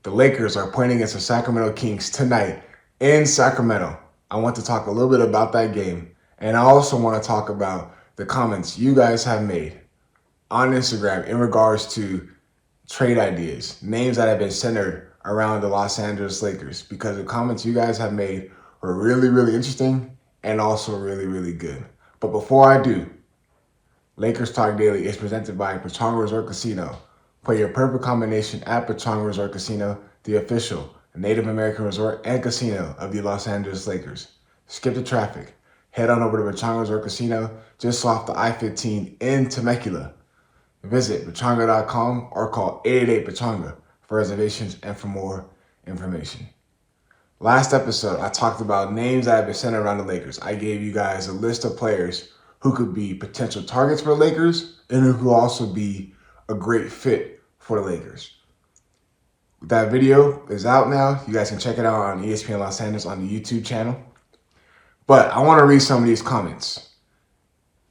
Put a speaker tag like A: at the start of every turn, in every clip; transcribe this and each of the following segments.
A: The Lakers are playing against the Sacramento Kings tonight in Sacramento. I want to talk a little bit about that game, and I also want to talk about the comments you guys have made on Instagram in regards to trade ideas, names that have been centered around the Los Angeles Lakers, because the comments you guys have made were really, really interesting and also really, really good. But before I do, Lakers Talk Daily is presented by Pechanga Resort Casino. Play your perfect combination at Pechanga Resort Casino, the official Native American resort and casino of the Los Angeles Lakers. Skip the traffic. Head on over to Pechanga Resort Casino just off the I-15 in Temecula. Visit pechanga.com or call 888-PECHANGA for reservations and for more information. Last episode, I talked about names that have been centered around the Lakers. I gave you guys a list of players who could be potential targets for the Lakers and who could also be a great fit for the Lakers. That video is out now. You guys can check it out on ESPN Los Angeles on the YouTube channel. But I want to read some of these comments.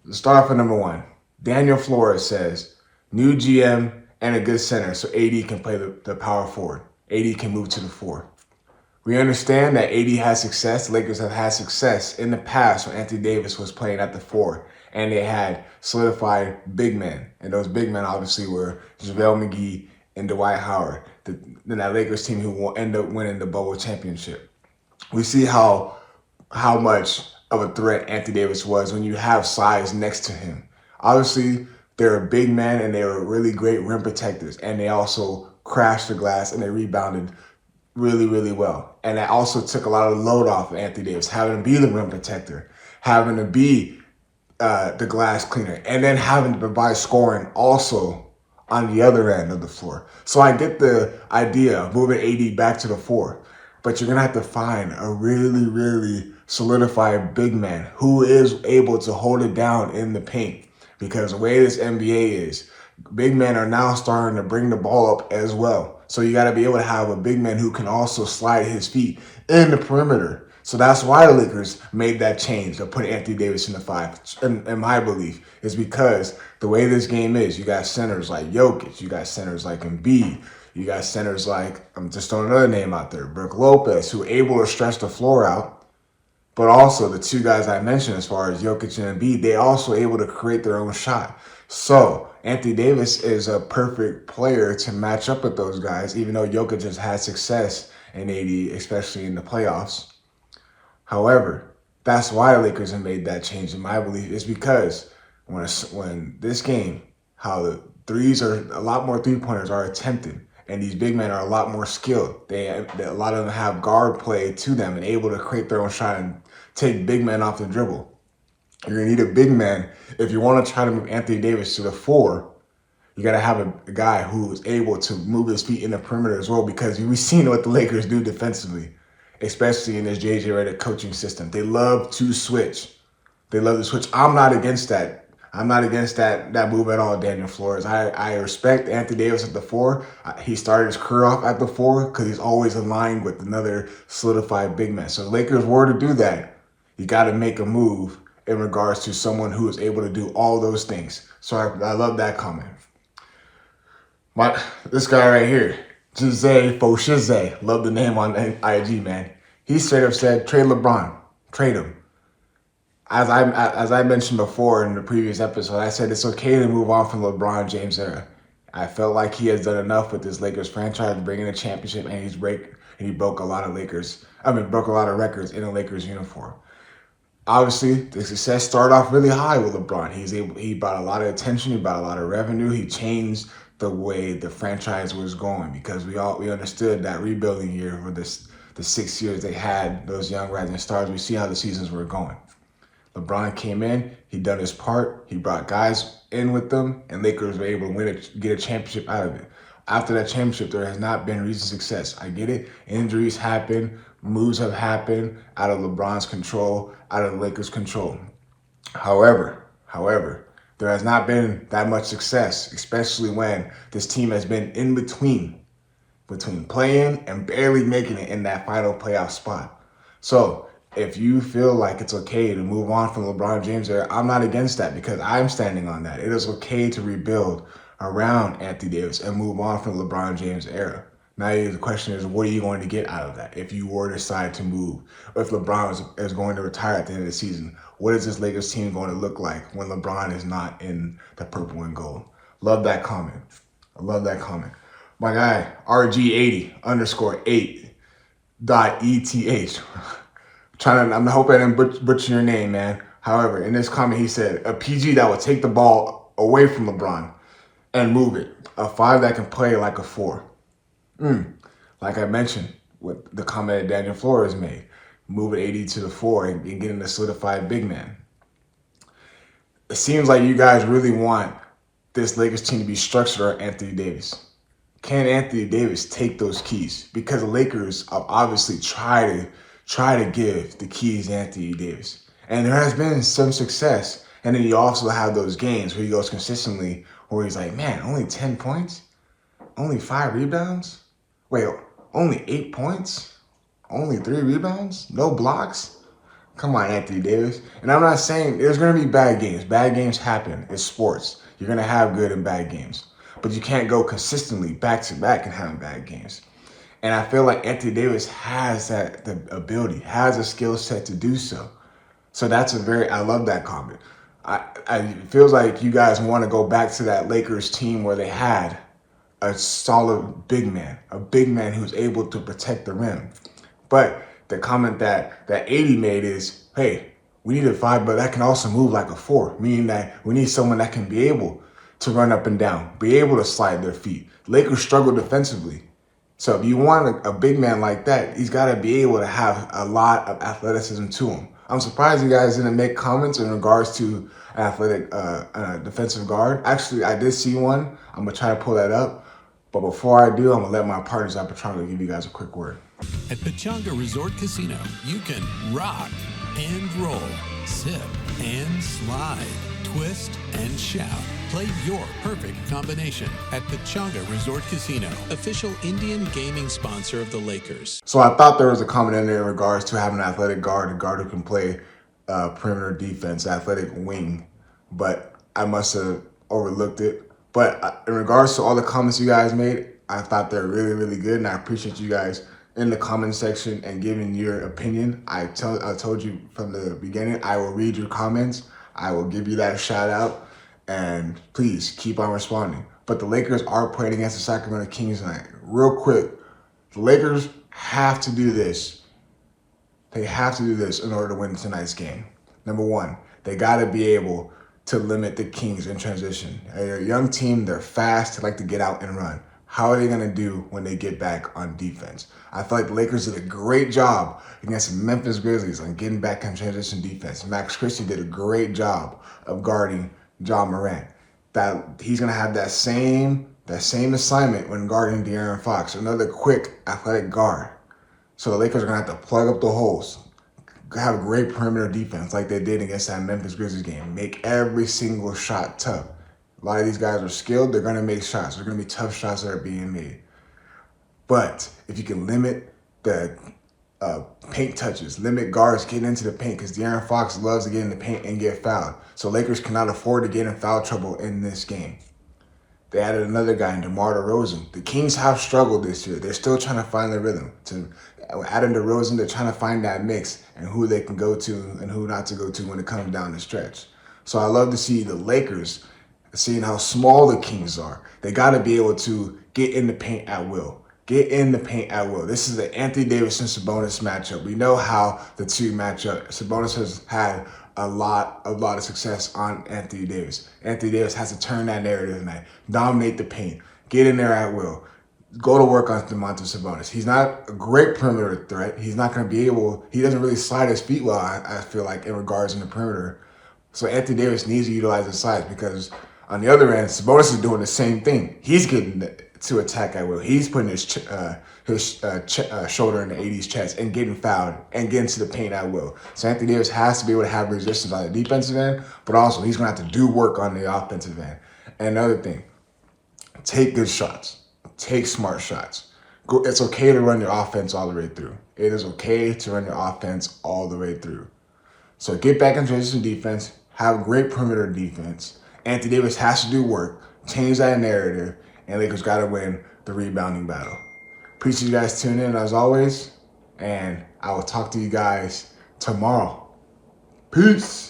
A: Let's start off with number one. Daniel Flores says, new GM and a good center so AD can play the power forward. AD can move to the 4. We understand that AD has success. The Lakers have had success in the past when Anthony Davis was playing at the 4, and they had solidified big men. And those big men obviously were JaVale McGee and Dwight Howard, that Lakers team who will end up winning the bubble championship. We see how much of a threat Anthony Davis was when you have size next to him. Obviously, they're a big man and they were really great rim protectors, and they also crashed the glass and they rebounded really, really well. And that also took a lot of load off of Anthony Davis, having to be the rim protector, having to be the glass cleaner, and then having to provide scoring also on the other end of the floor. So I get the idea of moving AD back to the 4, but you're going to have to find a really, really solidified big man who is able to hold it down in the paint. Because the way this NBA is, big men are now starting to bring the ball up as well. So you got to be able to have a big man who can also slide his feet in the perimeter. So that's why the Lakers made that change of putting Anthony Davis in the 5. In my belief, is because the way this game is, you got centers like Jokic, you got centers like Embiid, you got centers like, I'm just throwing another name out there, Brook Lopez, who are able to stretch the floor out. But also the two guys I mentioned as far as Jokic and Embiid, they also able to create their own shot. So Anthony Davis is a perfect player to match up with those guys, even though Jokic has had success in AD, especially in the playoffs. However, that's why the Lakers have made that change, in my belief, is because when this game, how the threes are, a lot more three-pointers are attempted, and these big men are a lot more skilled. A lot of them have guard play to them and able to create their own shot and take big men off the dribble. You're going to need a big man. If you want to try to move Anthony Davis to the 4, you got to have a guy who is able to move his feet in the perimeter as well, because we've seen what the Lakers do defensively, especially in this J.J. Redick coaching system. They love to switch. They love to switch. I'm not against that. I'm not against that move at all, Daniel Flores. I respect Anthony Davis at the 4. He started his career off at the 4 because he's always aligned with another solidified big man. So the Lakers were to do that, you got to make a move in regards to someone who is able to do all those things. So I love that comment. This guy right here, Jose Foshize, love the name on IG, man. He straight up said, trade LeBron, trade him. As I mentioned before in the previous episode, I said it's okay to move on from LeBron James era. I felt like he has done enough with this Lakers franchise, bringing a championship, and he broke a lot of records in a Lakers uniform. Obviously, the success started off really high with LeBron. He brought a lot of attention, he brought a lot of revenue, he changed the way the franchise was going, because we understood that rebuilding year for the 6 years they had those young rising stars. We see how the seasons were going. LeBron came in, he done his part, he brought guys in with them, and Lakers were able to get a championship out of it. After that championship, there has not been recent success. I get it. Injuries happen, moves have happened out of LeBron's control, out of the Lakers' control. However, there has not been that much success, especially when this team has been in between playing and barely making it in that final playoff spot. So if you feel like it's okay to move on from LeBron James era, I'm not against that, because I'm standing on that. It is okay to rebuild around Anthony Davis and move on from LeBron James era. Now the question is, what are you going to get out of that if you were to decide to move? Or if LeBron is going to retire at the end of the season, what is this Lakers team going to look like when LeBron is not in the purple and gold? Love that comment. I love that comment. My guy, RG80_8.ETH. I'm hoping I didn't butcher your name, man. However, in this comment, he said, a PG that will take the ball away from LeBron and move it. A 5 that can play like a 4. Like I mentioned, with the comment that Daniel Flores made, moving 80 to the 4 and getting a solidified big man. It seems like you guys really want this Lakers team to be structured around Anthony Davis. Can Anthony Davis take those keys? Because the Lakers obviously try to give the keys to Anthony Davis. And there has been some success. And then you also have those games where he goes consistently where he's like, man, only 10 points? Only 5 rebounds? Wait, only 8 points? Only 3 rebounds? No blocks? Come on, Anthony Davis. And I'm not saying there's going to be bad games. Bad games happen. It's sports. You're going to have good and bad games. But you can't go consistently back to back and having bad games. And I feel like Anthony Davis has the ability, has a skill set to do so. So I love that comment. It feels like you guys want to go back to that Lakers team where they had a solid big man, a big man who's able to protect the rim. But the comment that 80 made is, hey, we need a 5, but that can also move like a 4, meaning that we need someone that can be able to run up and down, be able to slide their feet. Lakers struggle defensively. So if you want a big man like that, he's got to be able to have a lot of athleticism to him. I'm surprised you guys didn't make comments in regards to athletic defensive guard. Actually, I did see one. I'm going to try to pull that up. But before I do, I'm going to let my partners at Pechanga give you guys a quick word.
B: At Pechanga Resort Casino, you can rock and roll, sip and slide, twist and shout. Play your perfect combination at Pechanga Resort Casino, official Indian gaming sponsor of the Lakers.
A: So I thought there was a comment in there in regards to having an athletic guard, a guard who can play perimeter defense, athletic wing, but I must have overlooked it. But in regards to all the comments you guys made, I thought they're really, really good, and I appreciate you guys in the comment section and giving your opinion. I told you from the beginning, I will read your comments. I will give you that shout out, and please keep on responding. But the Lakers are playing against the Sacramento Kings tonight. Real quick, the Lakers have to do this. They have to do this in order to win tonight's game. Number one, they got to be able to limit the Kings in transition. They're a young team. They're fast. They like to get out and run. How are they going to do when they get back on defense? I feel like the Lakers did a great job against the Memphis Grizzlies on getting back on transition defense. Max Christie did a great job of guarding John Morant. That he's going to have that same assignment when guarding De'Aaron Fox, another quick athletic guard. So the Lakers are going to have to plug up the holes, have a great perimeter defense like they did against that Memphis Grizzlies game. Make every single shot tough. A lot of these guys are skilled. They're going to make shots. They're going to be tough shots that are being made. But if you can limit the paint touches, limit guards getting into the paint, because De'Aaron Fox loves to get in the paint and get fouled. So Lakers cannot afford to get in foul trouble in this game. They added another guy, DeMar DeRozan. The Kings have struggled this year. They're still trying to find their rhythm. Adding DeRozan, they're trying to find that mix and who they can go to and who not to go to when it comes down the stretch. So I love to see the Lakers, seeing how small the Kings are. They got to be able to get in the paint at will. Get in the paint at will. This is the Anthony Davis and Sabonis matchup. We know how the two match up. Sabonis has had a lot of success on Anthony Davis. Anthony Davis has to turn that narrative tonight. Dominate the paint. Get in there at will. Go to work on Domantas Sabonis. He's not a great perimeter threat. He's not going to be able, he doesn't really slide his feet well, I feel like, in regards to the perimeter. So Anthony Davis needs to utilize his size, because on the other end, Sabonis is doing the same thing. He's getting to attack at will. He's putting his shoulder in the 80's chest and getting fouled and getting to the paint at will. So Anthony Davis has to be able to have resistance on the defensive end, but also he's going to have to do work on the offensive end. And another thing, take good shots. Take smart shots. It's okay to run your offense all the way through. It is okay to run your offense all the way through. So get back in transition defense. Have great perimeter defense. Anthony Davis has to do work. Change that narrative. And Lakers got to win the rebounding battle. Appreciate you guys tuning in as always. And I will talk to you guys tomorrow. Peace.